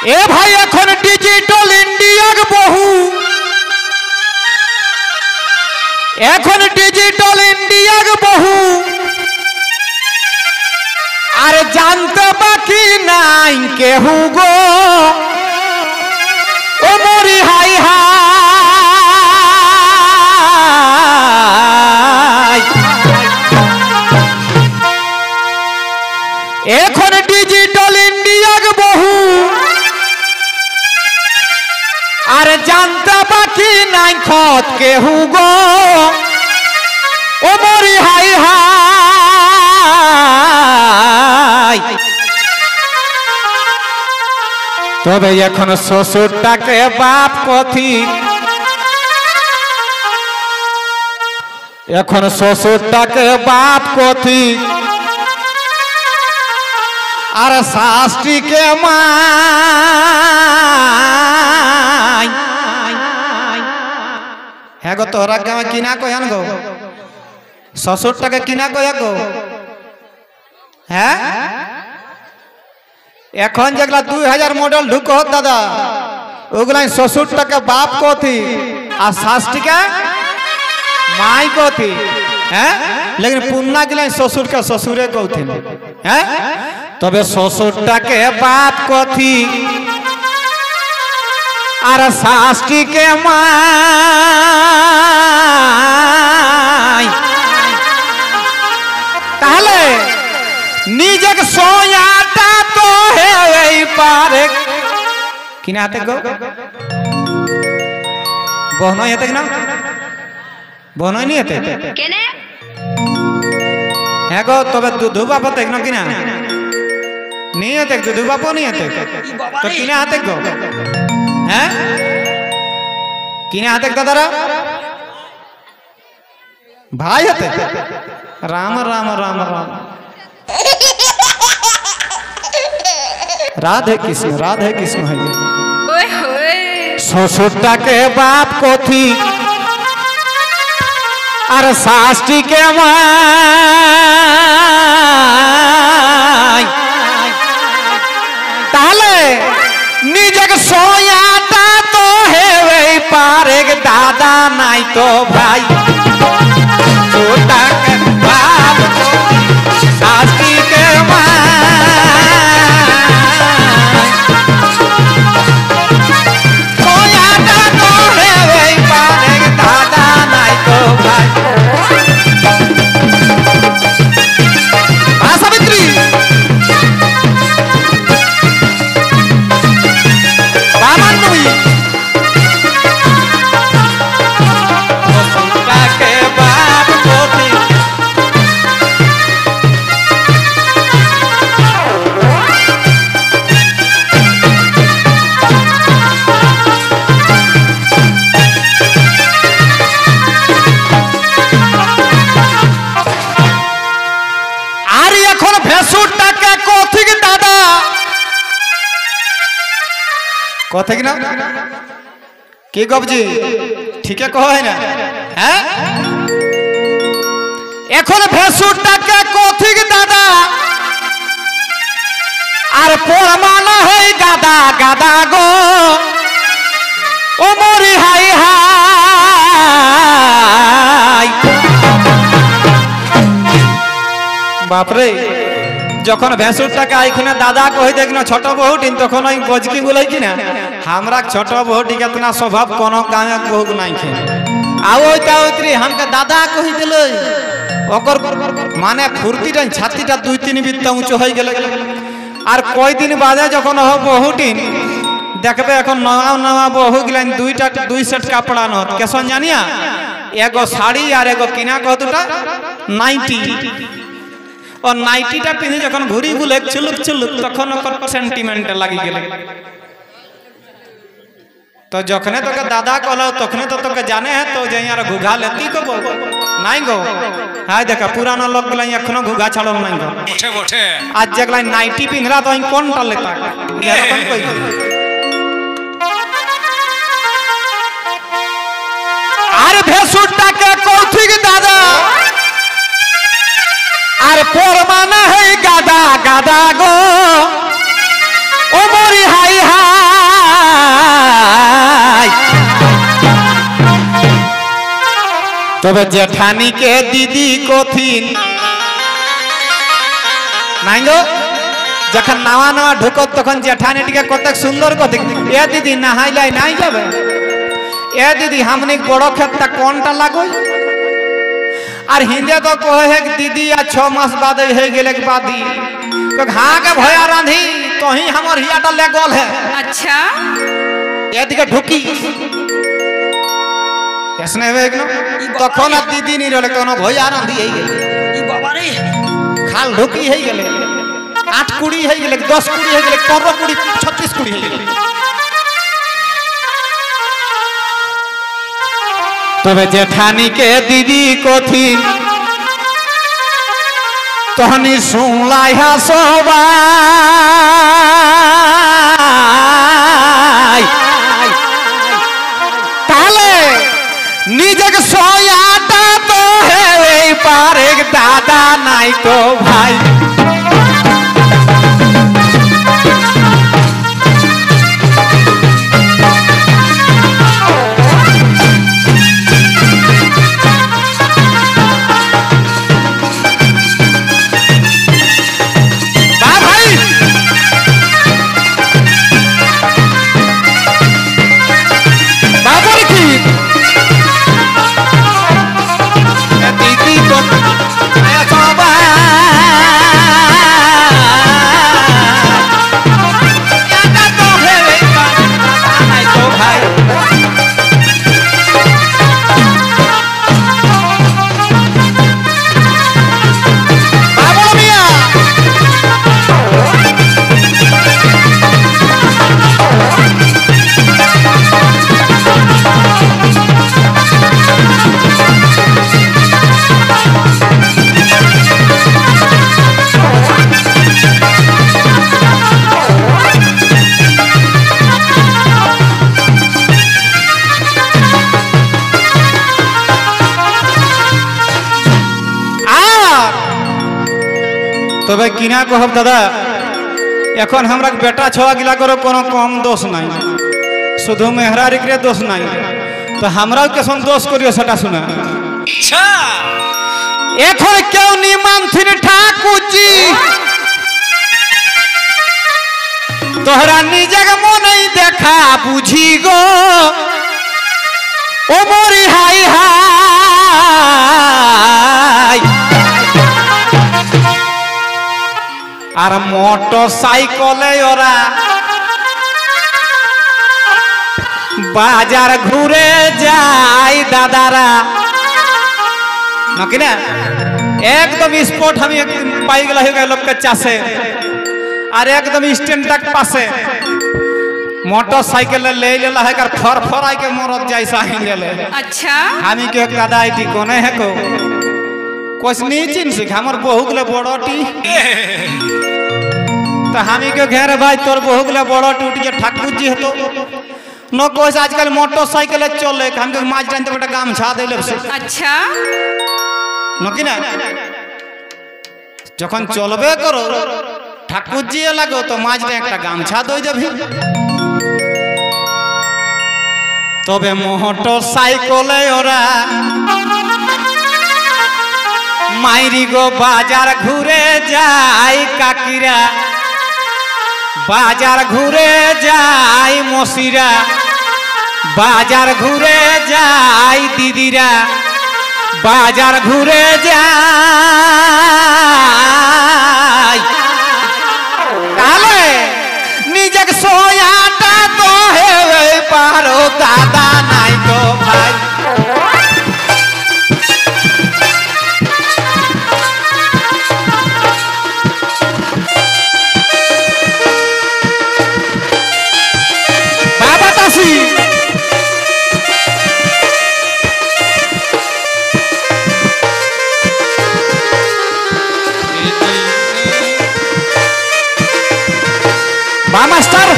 এ ভাই এখন ডিজিটাল ইন্ডিয়ার বহু এখন ডিজিটাল ইন্ডিয়ার বহু আর জানতে বাকি নাই কেহু গো ও মরি হাই হাই এখন ডিজিটাল ইন্ডিয়ার বহু আর জানতে বাকি নাই খত কেহু গো ও মরি হাই হাই তবে এখন শ্বশুরটাকে বাপ কথি এখন শ্বশুরটাকে বাপ কথি আর শাস্ত্রীকে মা হ্যাঁ গো তোরা গাঁয়ে কিনা কয়ান গো শ্বশুরটাকে কিনা কয়া গো হ্যাঁ এখন যেগুলা 2000 মডেল ঢুক দাদা ওগুলা শ্বশুরটাকে বাপ কথি আর শাস্ত্রীকে মাই কথি হ্যাঁ लेकिन पुन्ना गिला ससुर के ससुरे कहथिन हैं तबे ससुरटाके बाप कथी आर शास्त्री के माई ताहले निजक सोयाटा तो है এই পারে किना आते गो बहनो आते ना बहनो नहीं आते केने है गो तबे दूध बापो देख ना किना नहीं आते दूध बापो नहीं आते तो किना आते गो हैं किना आते दादा भाई आते राम राम राम राम राधे कृष्ण है ससुरटाके बाप कथी আর শাস্ত্রী কে মাই তাহলে নিজেকে সোয়াটা তো হেই পারে দাদা নাই তো ভাই ছোটাকে বাপ শাস্ত্রী কে মাই সোয়াটা তো হেই পারে দাদা নাই তো ভাই कथे कि ना के गबजी ठीक है कहो है ना हैं এখন ভেসুরটাকে কথি দাদা আর পরমানা হই গাদা গাদা গো ও মরি হাই হাই বাপ রে যখন ভেসুরটাকে আইখানে দাদা কই দেখনা ছোট বহুটিন তখন ওই গজকি বলাই কি না हमरा छोट बहुटी केतना स्वभाव कोनो गाँव बहु नहीं खे आवता उतरी हमके दादा कही दिले ओकर माने फुर्तीटा छातीटा 2-3 बित्ता ऊंचो हो गेले और कई दिन बादे जखन हो बहुटी देखबे এখন नवा नवा बहु गिलान दुई सेट कपड़ा न केसन जानिया एगो साड़ी और एगो किना कहतुटा नाइटी और नाइटीटा पिंधे जखन घुरी बुले चुलुक चुलुक तखन ओकर सेंटिमेंट लागि गेले तो जखने तो दादा कहलो तखने तो जाने है तो यार घुघा लेती को नहीं गो हाय देखा पुराना लोग गला एखनो घुघा छाड़ल नहीं गो बोठे बोठे आज जगला नाइटी पिंधरा तो कौन टा लेता अरे भेसुरटाके कथी दादा अरे परमाना है गादा गादा गो ओ मोरी हाई हाई তবে জেঠানি কে দিদি কঠিন নাই গো যখন নवा नवा ঢুকো তখন জেঠানি টিকে কত সুন্দর কঠিন এ দিদি নহাইলাই নাই যাবে এ দিদি हमनी বড় ক্ষেতটা কোনটা লাগই আর হিন্দে তো কহে है दीदी आ 6 मास बाद हे गेले के बादी तो घा के भया रांधी तो ही हमर हियाटा ले गोल है अच्छा এদিকে ঢুকি कैसने वेगनो তখন আর दीदी নি রলে কোন ভয়া রাঁধি হই গেল ई बाबा रे খাল ঢুকি হই গেলে 8 কুড়ি হই গেলে 10 কুড়ি হই গেলে 15 কুড়ি 36 কুড়ি হই গেলে তবে জেঠানি কে দিদি কঠিন তহনি শুনলাই সবাই তাহলে নিজেকে সয়াটা তো হে পারে দাদা নাই তো ভাই তবে কিনা কহব দাদা এখন हमरा बेटा छवा गिला करो कोनो कम दोष नहीं শুধু মেহরারি के दोष नहीं तो हमरा के सन दोष करियो সেটা শুনা अच्छा এখন কেউ নি মানथिन ঠাকুরজি তোহরা নিজে মনেই দেখা বুঝি গো ও মরি হাই হাই আর মোটরসাইকেলে ওরা বাজার ঘুরে যায় দাদারা নাকি না एकदम स्पॉट हम पाई गला हो गए लोग के चासे और एकदम स्टैंड तक पासे मोटरसाइकिल ले लेला है कर फर फर आई के मरत जैसा ही ले ले अच्छा हामी के दादा आईटी कोने है को कुछ नहीं चिन सिख हमर बहु ले बड़टी तो हामी के घेर भाई तोर बहु ले बड़ टूट के ठाकुर जी हतो न कोस आजकल मोटरसाइकिल चले हम के माज टाइम बेटा गाम छा देले अच्छा नकी ना যখন চলবে করো ঠাকুর জি লাগো তো মাঝে একটা গামছা দই দেবি তবে মোটরসাইকেলে ওরা মাইরি গো বাজার ঘুরে যায় কাকিরা বাজার ঘুরে যায় মসিরা বাজার ঘুরে যায় দিদিরা বাজার ঘুরে যায় তাহলে নিজেকে সোয়াটা তো হেবে পারো দাদা নাই তো ভাই বাবা তাসি मास्टर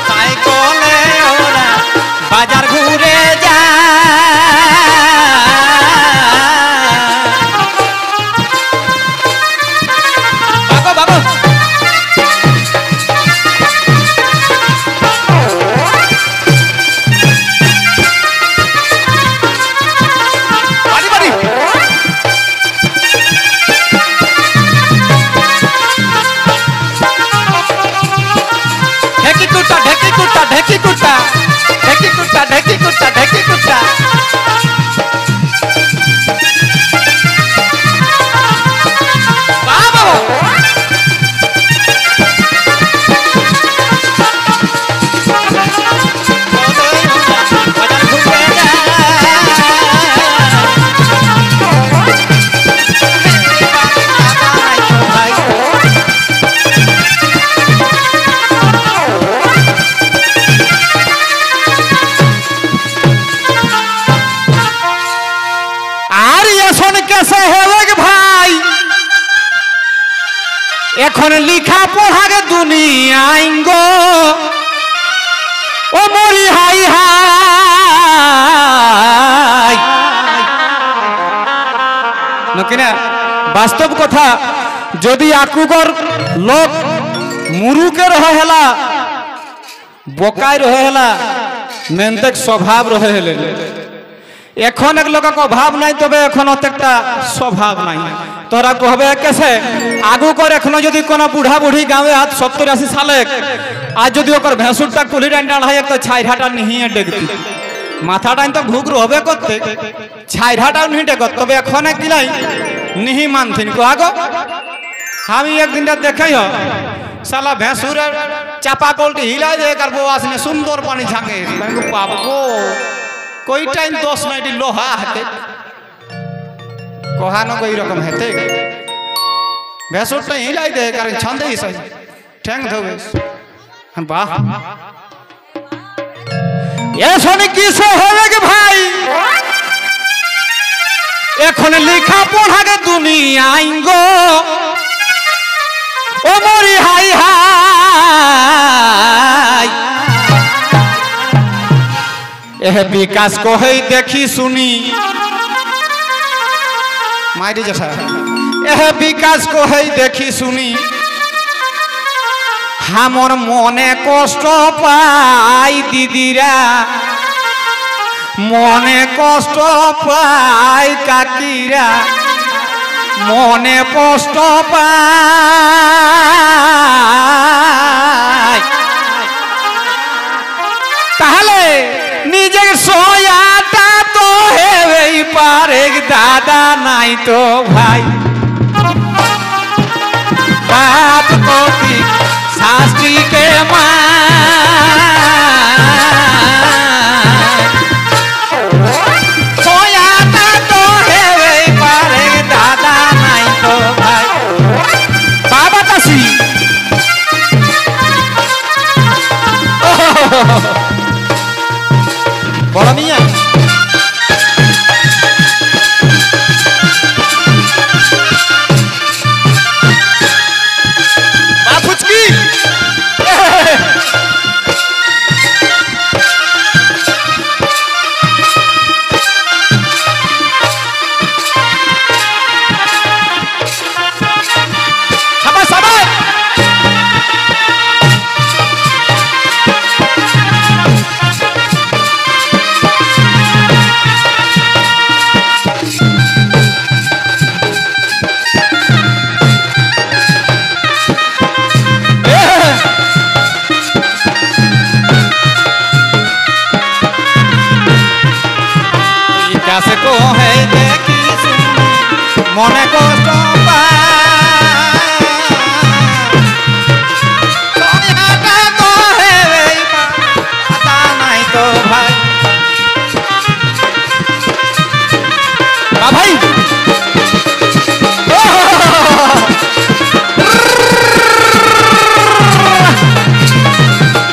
साइकिल এখন লিখা পড়াগে দুনিয়ায় গো ও মরি হাই হাই নকিনা বাস্তব কথা যদি আকুগর লোক মুরুকে রহে হেলা বকাই রহে হেলা মেনতেক স্বভাব রহে হেলে এখন এক লোক অভাব নাই তবে এখন অতটা স্বভাব নাই তোরা কহবে কেসে আগু কর এখনো যদি কোনো বুড়া বুড়ি গাঁয়ে হাত 70-80 সালে আজ যদি ওকর ভেঁসুরটা কুলি ডান্ডা হয় একটা ছাইরাটা নিহিয়ে ডেকতি মাথাটাই তো ভুগ রবে করতে ছাইরাটাও নিহি ডেকত তবে এখন এক দিলাই নিহি মানথিন কো আগো আমি একদিনটা দেখাই হ সালা ভেঁসুরের চাপা কলটি হিলাই দে কার বউ আসনে সুন্দর পানি ঝাঁকে পাবো कोई टाइम दोष नहीं लोहा हेते कोहानो कोई रकम हेते भैंसुर तो हिलाई दे कारण छंदे ही सही ठेंग धोबे वाह ये सोनी किसे होवे के भाई এখন লিখা পড়াগে দুনিয়া গো ও মরি হাই হাই एह विकास को है देखी सुनी मायरी जैसा एह विकास को है देखी सुनी हमर मने कष्ट पाई दीदीरा मने कष्ट पाई काकीरा मने कष्ट पाई ताहले निजे सोयाटा तो हेवे पारे दादा नहीं तो भाई बाप को की शास्त्री के सोयाटा तो हेवे पारे दादा नहीं तो भाई बाबा तसी बड़ा मियाँ बापुचकी से को है देखी मने कष्ट तो है नहीं तो भाई भाई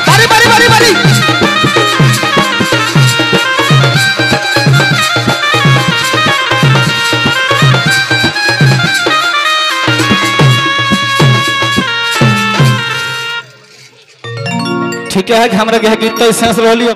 बारी बारी बारी बारी ठीक है हमरा के गीत तो सेंस रहलियो।